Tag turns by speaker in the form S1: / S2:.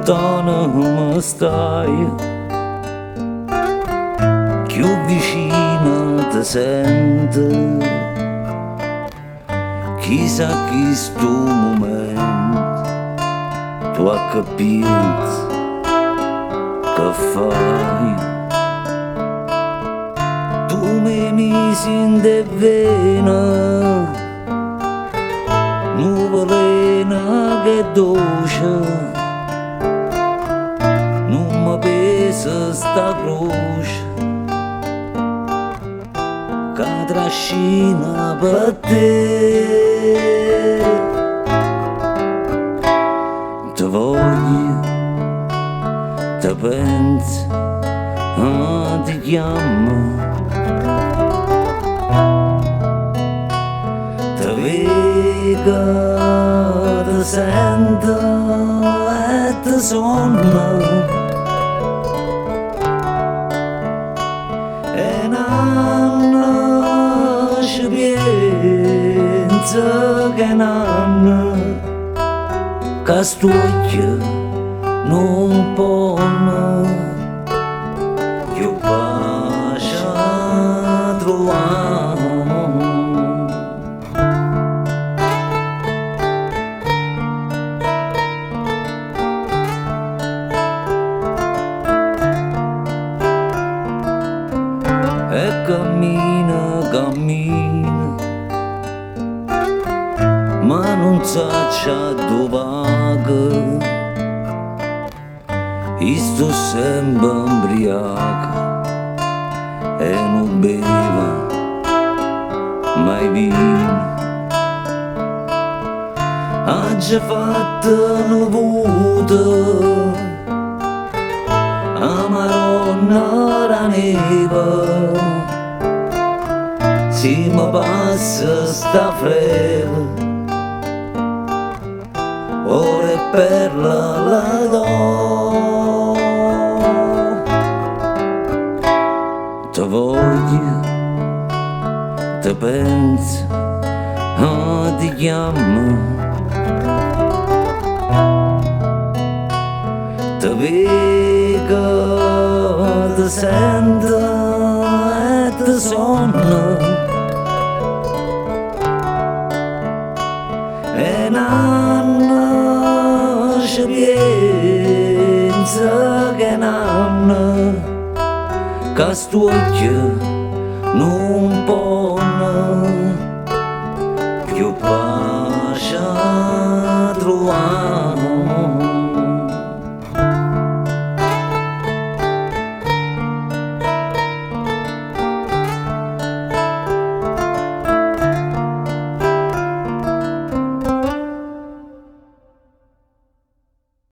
S1: lontano mi stai, più vicino ti sento, chissà chi sto momento tu hai capito che fai. Tu mi misi in de vena, nuvolena che dolce, non mi pesa sta croce che trascina per te. Ti voglio, ti penso, ti chiamo, ti vedo, ti sento e ti sonno. E non ci penso che non, che sto occhio non pone più pace trovare. E cammina, cammina, ma non sa dove vaga, io sto sempre ubriaca e non bevo mai vino. Ha già fatto una volta a Maronna la neve, si mi passa sta freva, ora è per la do. Ti voglio, ti penso, ti chiamo, ti vedo, ti sento e ti sonno. E non ci penso che non, che sto occhio non può